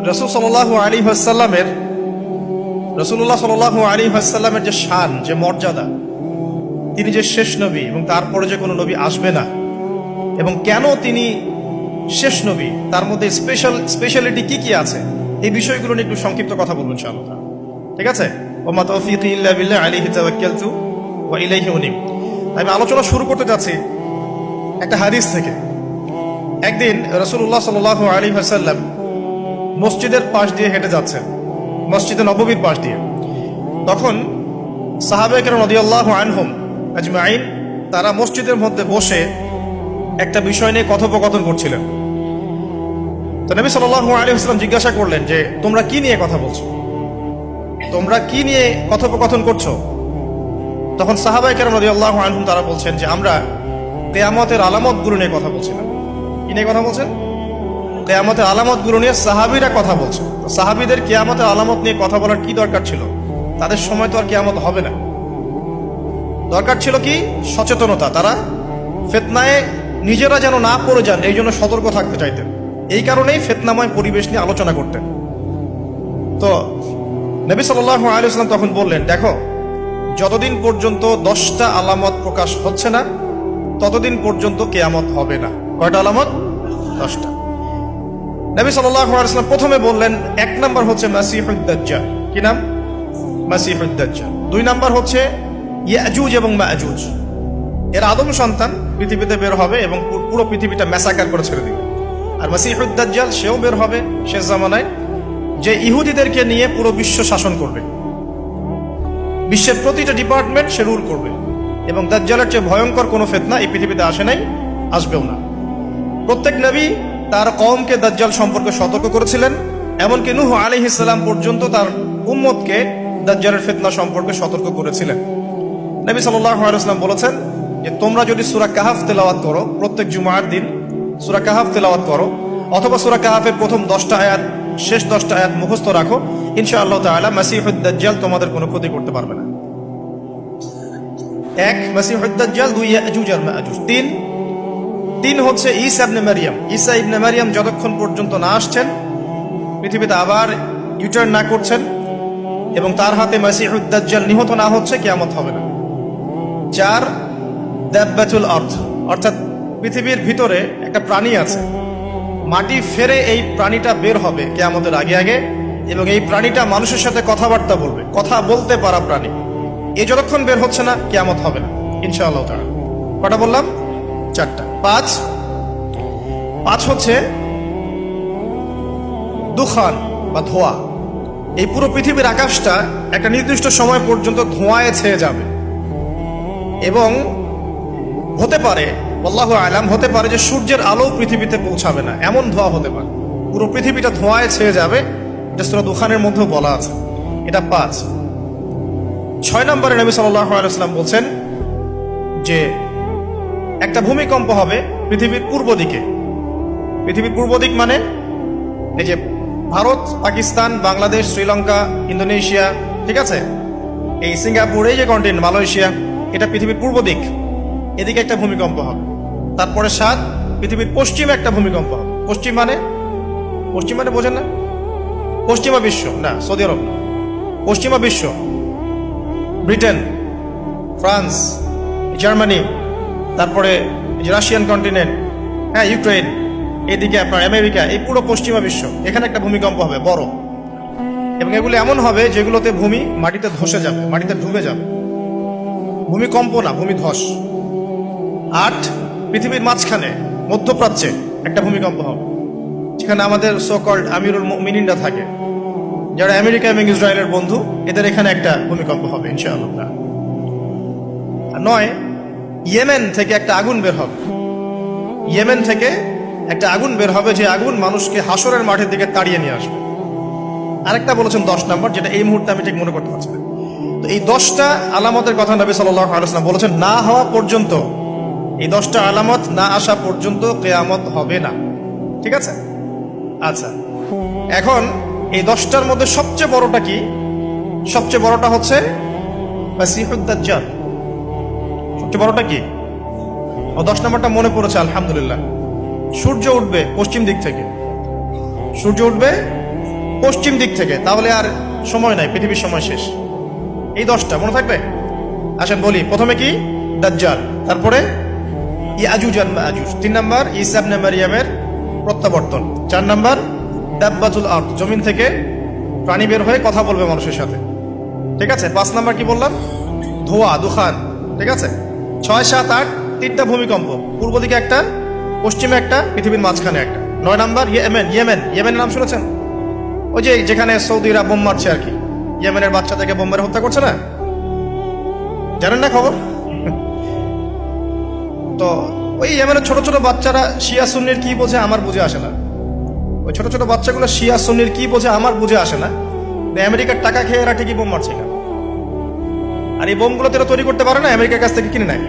রাসূলুল্লাহ সাল্লাল্লাহু আলাইহি ওয়াসাল্লামের যে শান, যে মর্যাদা, তিনি যে শেষ নবী এবং তারপরে যে কোনো নবী আসবে না, এবং কেন তিনি শেষ নবী, তার মধ্যে স্পেশালিটি কি কি আছে, এই বিষয়গুলো নিয়ে একটু সংক্ষিপ্ত কথা বলবো ইনশাআল্লাহ। ঠিক আছে? ওয়া মা তাওফীকি ইল্লা বিল্লাহ আলাইহি তাওয়াক্কালতু ওয়া ইলাইহি উনীব। আমি আলোচনা শুরু করতে যাচ্ছি একটা হাদিস থেকে। একদিন রাসূলুল্লাহ সাল্লাল্লাহু আলাইহি ওয়াসাল্লাম মসজিদের পাশ দিয়ে হেঁটে যাচ্ছেন, মসজিদে নববীর পাশ দিয়ে। তখন সাহাবায়ে কেরাম রাদিয়াল্লাহু আনহুম আজমাইন তারা মসজিদের মধ্যে বসে একটা বিষয় নিয়ে কথোপকথন করছিলেন। তো নবী সাল্লাল্লাহু আলাইহি ওয়াসাল্লাম জিজ্ঞাসা করলেন যে তোমরা কি নিয়ে কথা বলছো, তোমরা কি নিয়ে কথোপকথন করছো? তখন সাহাবায়ে কেরাম রাদিয়াল্লাহু আনহুম তারা বলছেন যে আমরা কিয়ামতের আলামতগুলো নিয়ে কথা বলছিলাম। কি নিয়ে কথা বলছেন? কিয়ামতের আলামতগুলো নিয়ে সাহাবীরা কথা বলছেন। সাহাবীদের কিয়ামতের আলামত নিয়ে কথা বলার কি দরকার ছিল? তাদের সময় তো আর কিয়ামত হবে না। দরকার ছিল কি? সচেতনতা। তারা ফিতনায় নিজেরা যেন না পড়ে যান, এই জন্য সতর্ক থাকতে চাইতেন। এই কারণেই ফিতনাময় পরিবেশ নিয়ে আলোচনা করতেন। তো নবী সাল্লাল্লাহু আলাইহি ওয়াসাল্লাম তখন বললেন, দেখো, যতদিন পর্যন্ত 10টা আলামত প্রকাশ হচ্ছে না ততদিন পর্যন্ত কিয়ামত হবে না। কয়টা আলামত? 10টা। নবী সাল্লাল্লাহু আলাইহি ওয়াসাল্লাম প্রথমে বললেন, 1 নাম্বার হচ্ছে মাসিহুদ দাজ্জাল। কি নাম? মাসিহুদ দাজ্জাল। 2 নাম্বার হচ্ছে ইয়াজুজ এবং মাজুজ। এর আদম সন্তান পৃথিবীতে বের হবে এবং পুরো পৃথিবীটা ম্যাসাকার করে ছেড়ে দিবে। আর মাসিহুদ দাজ্জাল সেও বের হবে শেষ জামানায়, যে ইহুদিদেরকে নিয়ে পুরো বিশ্ব শাসন করবে। বিশ্বের প্রতিটা ডিপার্টমেন্ট সে রুল করবে। এবং দাজ্জালের চেয়ে ভয়ঙ্কর কোনো ফিতনা এই পৃথিবীতে আসে নাই, আসবেও না। প্রত্যেক নবী তার কওমকে দাজ্জাল সম্পর্কে সতর্ক করেছিলেন। এমনকি নূহ আলাইহিস সালাম পর্যন্ত তার উম্মতকে দাজ্জালের ফিতনা সম্পর্কে সতর্ক করেছিলেন। নবী সাল্লাল্লাহু আলাইহি ওয়াসাল্লাম বলেছেন যে তোমরা যদি সূরা কাহাফ তেলাওয়াত করো, প্রত্যেক জুমার দিন সূরা কাহাফ তেলাওয়াত করো, অথবা সূরা কাহাফের প্রথম 10টা আয়াত, শেষ 10টা আয়াত মুখস্থ রাখো, ইনশাআল্লাহ তাআলা মাসিহুদ দাজ্জাল তোমাদের কোনো ক্ষতি করতে পারবে না। 1 মাসিহুদ দাজ্জাল, 2 ইয়াজুজ আর মাজুজ, 3 হচ্ছে ঈসা ইবনে মারইয়াম। ঈসা ইবনে মারইয়াম যতক্ষণ পর্যন্ত না আসছেন, পৃথিবীতে আবার ইউটার্ন না করছেন এবং তার হাতে মাসিহুদ দাজ্জাল নিহত না হচ্ছে, কিয়ামত হবে না। 4 দাব্বাতুল আরদ, অর্থাৎ পৃথিবীর ভিতরে একটা প্রাণী আছে, মাটি ফেরে এই প্রাণীটা বের হবে কিয়ামতের আগে আগে, এবং এই প্রাণীটা মানুষের সাথে কথাবার্তা বলবে, কথা বলতে পারা প্রাণী। এই যতক্ষণ বের হচ্ছে না, কিয়ামত হবে না ইনশাআল্লাহ তাআলা। কটা বললাম? 4টা। 5 হচ্ছে দুখান বা ধোঁয়া। এই পুরো পৃথিবীর আকাশটা একটা নির্দিষ্ট সময় পর্যন্ত ধোঁয়ায় ছেয়ে যাবে, এবং হতে পারে, আল্লাহু আলাম, হতে পারে যে সূর্যের আলো পৃথিবীতে পৌঁছাবে না, এমন ধোঁয়া হতে পারে। পুরো পৃথিবীটা ধোঁয়ায় ছেয়ে যাবে, এটা সূরা দুখানের মধ্যেও বলা আছে। এটা 5। 6 নম্বরে নবী সাল্লাল্লাহু আলাইহি ওয়াসাল্লাম বলছেন যে একটা ভূমিকম্প হবে পৃথিবীর পূর্ব দিকে। পৃথিবীর পূর্ব দিক মানে এই যে ভারত, পাকিস্তান, বাংলাদেশ, শ্রীলঙ্কা, ইন্দোনেশিয়া, ঠিক আছে, এই সিঙ্গাপুর, এই যে কন্টিনেন্ট, মালয়েশিয়া, এটা পৃথিবীর পূর্ব দিক। এদিকে একটা ভূমিকম্প হবে। তারপরে 7 পৃথিবীর পশ্চিমে একটা ভূমিকম্প হবে। পশ্চিম মানে বোঝেন না? পশ্চিমা বিশ্ব না, সৌদি আরব না, পশ্চিমা বিশ্ব, ব্রিটেন, ফ্রান্স, জার্মানি, তারপরে রাশিয়ান কন্টিনেন্ট, হ্যাঁ, ইউক্রেন, এদিকে আপনার আমেরিকা, এই পুরো পশ্চিমা বিশ্ব, এখানে একটা ভূমিকম্প হবে বড়। এবং এগুলো এমন হবে যেগুলোতে ভূমি মাটিতে ধসে যাবে, মাটিতে ডুবে যাবে। ভূমিকম্প না, ভূমিধস। 8 পৃথিবীর মাঝখানে মধ্যপ্রাচ্যে একটা ভূমিকম্প হবে, যেখানে আমাদের সো কল্ড আমিরুল মুমিনিনরা থাকে, যারা আমেরিকা এবং ইসরায়েলের বন্ধু, এদের এখানে একটা ভূমিকম্প হবে ইনশাআল্লাহ। 9 ইয়েমেন থেকে একটা আগুন বের হবে। ইয়েমেন থেকে একটা আগুন বের হবে, যে আগুন মানুষকে হাসরের মাঠের দিকে তাড়িয়ে নিয়ে আসবে। আরেকটা বলেছেন 10 নম্বর, যেটা এই মুহূর্তে আমি ঠিক মনে করতে পারছি না। তো এই 10টা আলামতের কথা নবী সাল্লাল্লাহু আলাইহি ওয়াসাল্লাম বলেছেন, না হওয়া পর্যন্ত, এই 10টা আলামত না আসা পর্যন্ত কিয়ামত হবে না। ঠিক আছে? আচ্ছা, এখন এই 10টার মধ্যে সবচেয়ে বড়টা কি? সবচেয়ে বড়টা হচ্ছে মাসিহুদ দাজ্জাল। সবচেয়ে বড়টা কি? 10 নম্বরটা মনে পড়েছে, আলহামদুলিল্লাহ। সূর্য উঠবে পশ্চিম দিক থেকে, সূর্য উঠবে পশ্চিম দিক থেকে, তাহলে আর সময় নাই, পৃথিবীর সময় শেষ। এই 10টা মনে থাকবে। আসেন বলি, প্রথমে কি? দাজ্জাল, তারপরে ইয়াজুজ আর মাজুজ, 3 নাম্বার ঈসা ইবনে মারইয়ামের প্রত্যাবর্তন, 4 নাম্বার দাব্বাতুল আরদ, জমিন থেকে প্রাণী বের হয়ে কথা বলবে মানুষের সাথে, ঠিক আছে। 5 নাম্বার কি বললাম? ধোঁয়া, দুখান, ঠিক আছে। 6, 7, 8 3টা ভূমিকম্প, পূর্ব দিকে একটা, পশ্চিমে একটা, পৃথিবীর মাঝখানে একটা। 9 নাম্বার ইয়েমেনের নাম শুনেছেন? ওই যে যেখানে সৌদিরা বোম মারছে আর কি, ইয়েমেনের বাচ্চাদেরকে বোম মেরে হত্যা করছে না, জানেন না খবর? তো ওই ইয়েমেনের ছোট ছোট বাচ্চারা শিয়া সুন্নির কি বোঝে আমার বুঝে আসে না। ওই ছোট ছোট বাচ্চাগুলো শিয়া সুন্নির কি বোঝে আমার বুঝে আসে না। আমেরিকার টাকা খেয়ে এরা ঠিকই বোম মারছে না। আর এই বোমগুলো তো এরা তৈরি করতে পারে না, আমেরিকার কাছ থেকে কিনে নেয়।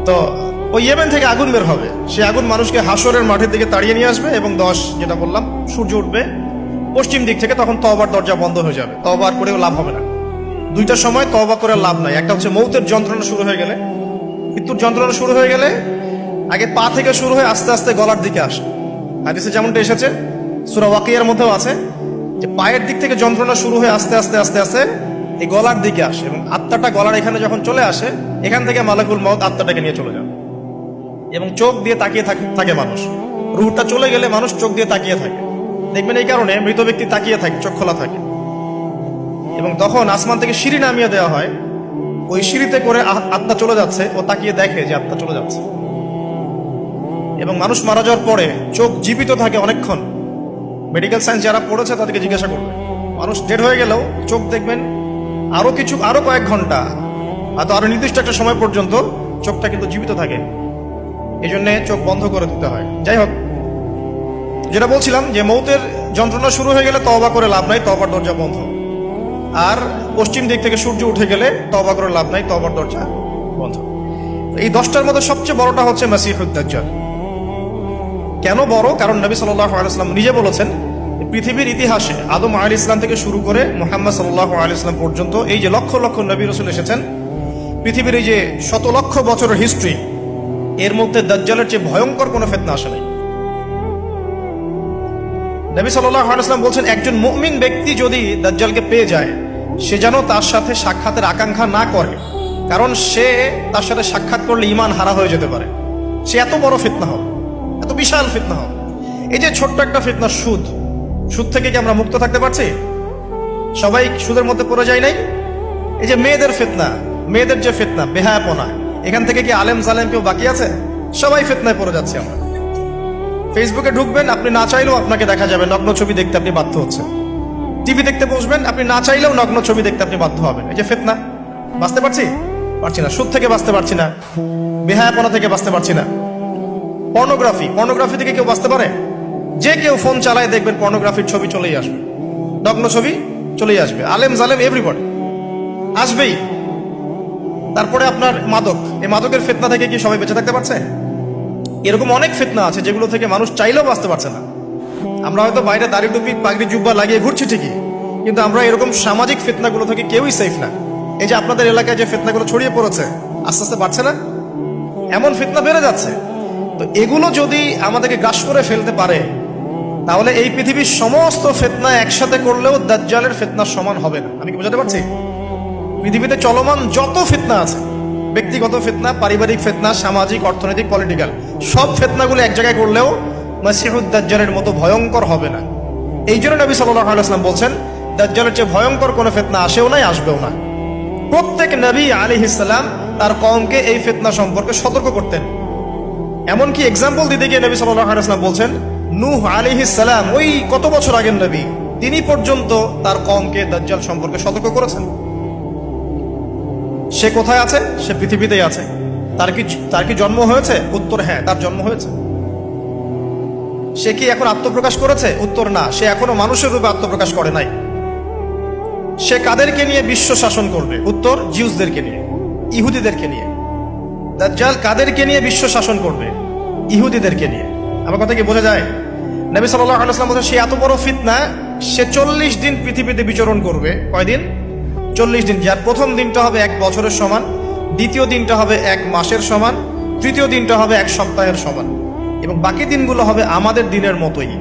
তো ওই ইয়েমেন থেকে আগুন বের হবে, সেই আগুন মানুষকে হাসরের মাঠের দিকে তাড়িয়ে নিয়ে আসবে, এবং 10 যেটা বললাম, সূর্য উঠবে পশ্চিম দিক থেকে, তখন তওবার দরজা বন্ধ হয়ে যাবে, তওবা করেও লাভ হবে না। 2টা সময় তওবা করে লাভ নাই। একটা হচ্ছে মৌতের যন্ত্রণা শুরু হয়ে গেলে, মৃত্যুর যন্ত্রণা শুরু হয়ে গেলে আগে পা থেকে শুরু হয়ে আস্তে আস্তে গলার দিকে আসে। হাদিসে যেমনটা এসেছে, সূরা ওয়াকিয়ার মধ্যেও আছে যে পায়ের দিক থেকে যন্ত্রণা শুরু হয়ে আস্তে আস্তে আস্তে আস্তে এই গলার দিকে আসে, এবং আত্মাটা গলার এখানে যখন চলে আসে, এখান থেকে মালাকুল মউত আত্মাটাকে নিয়ে চলে যায়, এবং চোখ দিয়ে তাকিয়ে থাকে মানুষ। রুহটা চলে গেলে মানুষ চোখ দিয়ে তাকিয়ে থাকে, দেখবেন এই কারণে মৃত ব্যক্তি তাকিয়ে থাকে, চোখ খোলা থাকে। এবং তখন আসমান থেকে সিঁড়ি নামিয়ে দেওয়া হয়, ওই সিঁড়িতে করে আত্মা চলে যাচ্ছে, ও তাকিয়ে দেখে যে আত্মা চলে যাচ্ছে। এবং মানুষ মারা যাওয়ার পরে চোখ জীবিত থাকে অনেকক্ষণ। মেডিকেল সায়েন্স যারা পড়েছে তাদেরকে জিজ্ঞাসা করবে, মানুষ ডেড হয়ে গেলেও চোখ দেখবেন আরো কয়েক ঘন্টা, হয়তো আরো নির্দিষ্ট একটা সময় পর্যন্ত চোখটা কিন্তু জীবিত থাকে। এই জন্য চোখ বন্ধ করে দিতে হয়। যাই হোক, যেটা বলছিলাম যে মৌতের যন্ত্রণা শুরু হয়ে গেলে তওবা করে লাভ নাই, তওবার দরজা বন্ধ। আর পশ্চিম দিক থেকে সূর্য উঠে গেলে তওবা করে লাভ নাই, তওবার দরজা বন্ধ। এই 10টার মধ্যে সবচেয়ে বড়টা হচ্ছে মাসিহুদ দাজ্জাল। কেন বড়? কারণ নবী সাল্লাল্লাহু আলাইহি ওয়াসাল্লাম নিজে বলেছেন, পৃথিবীর ইতিহাসে আদম আলাইহিস সালাম থেকে শুরু করে মুহাম্মদ সাল্লাল্লাহু আলাইহি ওয়াসাল্লাম পর্যন্ত এই যে লক্ষ লক্ষ নবী রাসূল এসেছেন, পৃথিবীর এই যে শত লক্ষ বছরের হিস্ট্রি, এর মধ্যে দাজ্জালের চেয়ে ভয়ঙ্কর কোনো ফিতনা আসে নাই। নবী সাল্লাল্লাহু আলাইহি ওয়াসাল্লাম বলছেন, একজন মুমিন ব্যক্তি যদি দাজ্জালকে পেয়ে যায়, সে যেন তার সাথে সাক্ষাতের আকাঙ্ক্ষা না করে, কারণ সে তার সাথে সাক্ষাৎ করলে ঈমান হারা হয়ে যেতে পারে। সে এত বড় ফিতনা হবে, এত বিশাল ফিতনা হবে। এই যে ছোট্ট একটা ফিতনা সুদ থেকে কি আমরা মুক্ত থাকতে পারছি? সবাই সুদের মধ্যে পড়ে যায় নাই? এই যে মেয়েদের ফিতনা, মেয়েদের যে ফিতনা, বেহায়াপনা, এখান থেকে কি আলেম জালেম কেউ বাকি আছে? সবাই ফিতনায় পড়ে যাচ্ছে আমরা। ফেসবুকে ঢুকবেন, আপনি না চাইলেও আপনাকে দেখা যাবে নগ্ন ছবি দেখতে আপনি বাধ্য হচ্ছেন। টিভি দেখতে বসবেন, আপনি না চাইলেও নগ্ন ছবি দেখতে আপনি বাধ্য হবেন। এই যে ফিতনা, বাঁচতে পারছি না, সুদ থেকে বাঁচতে পারছি না, বেহায়াপনা থেকে বাঁচতে পারছি না। পর্নোগ্রাফি থেকে কেউ বাঁচতে পারে? যে কেউ ফোন চালায় দেখবেন পর্নোগ্রাফির ছবি চলেই আসবে, নগ্ন ছবি চলেই আসবে। আলেম জালেম এভরিবডি আসবেই। তারপরে আপনার মাদক, এই মাদকের ফিতনা থেকে কি সবাই বেঁচে থাকতে পারছে? এরকম অনেক ফিতনা আছে যেগুলো থেকে মানুষ চাইলেও বাঁচতে পারছে না। আমরা হয়তো বাইরে দাড়ি টুপি পাগড়ি জুব্বা লাগিয়ে ঘুরছি ঠিকই, কিন্তু আমরা এরকম সামাজিক ফিতনাগুলো থেকে কেউই সেফ না। এই যে আপনাদের এলাকায় যে ফিতনাগুলো ছড়িয়ে পড়েছে, আস্তে আস্তে বাড়ছে না? এমন ফিতনা বেড়ে যাচ্ছে। তো এগুলো যদি আমাদেরকে গ্রাস করে ফেলতে পারে, তাহলে এই পৃথিবীর সমস্ত ফিতনা একসাথে করলেও দাজ্জালের ফিতনার সমান হবে না। আমি কি বোঝাতে পারছি? পৃথিবীতে চলমান যত ফিতনা আছে, ব্যক্তিগত ফিতনা, পারিবারিক ফিতনা, সামাজিক, অর্থনৈতিক, পলিটিক্যাল, সব ফিতনাগুলো এক জায়গায় করলেও মাসিহুদ দাজ্জালের মতো ভয়ঙ্কর হবে না। এই জন্য নবী সাল্লাল্লাহু আলাইহি ওয়াসাল্লাম বলছেন, দাজ্জালের চেয়ে ভয়ঙ্কর কোনো ফিতনা আসেও নাই, আসবেও না। প্রত্যেক নবী আলাইহিস সালাম তার কওমকে এই ফিতনা সম্পর্কে সতর্ক করতেন। এমনকি এক্সাম্পল দিতে গিয়ে নবী সাল্লাল্লাহু আলাইহি ওয়াসাল্লাম বলছেন, নূহ আলাইহিস সালাম, ওই কত বছর আগের নবী, তিনি পর্যন্ত তার কওমকে দাজ্জাল সম্পর্কে সতর্ক করেছেন। সে কোথায় আছে? সে পৃথিবীতেই আছে। তার কি জন্ম হয়েছে? উত্তর হ্যাঁ, তার জন্ম হয়েছে। সে কি এখন আত্মপ্রকাশ করেছে? উত্তর না, সে এখনো মানুষের রূপে আত্মপ্রকাশ করে নাই। সে কাদেরকে নিয়ে বিশ্ব শাসন করবে? উত্তর, জিউসদেরকে নিয়ে, ইহুদিদেরকে নিয়ে। দাজ্জাল কাদেরকে নিয়ে বিশ্ব শাসন করবে? ইহুদিদেরকে নিয়ে। আমার কথা কি বোঝা যায়? নবী সাল্লাল্লাহু আলাইহি ওয়াসাল্লাম বলেন, সে এত বড় ফিতনা, সে 40 দিন পৃথিবীতে বিচরণ করবে। কয়দিন? 40 দিন। যার প্রথম দিনটা হবে 1 বছরের সমান, দ্বিতীয় দিনটা হবে 1 মাসের সমান, তৃতীয় দিনটা হবে 1 সপ্তাহের সমান। এবং বাকি দিনগুলো হবে আমাদের দিনের মতোই।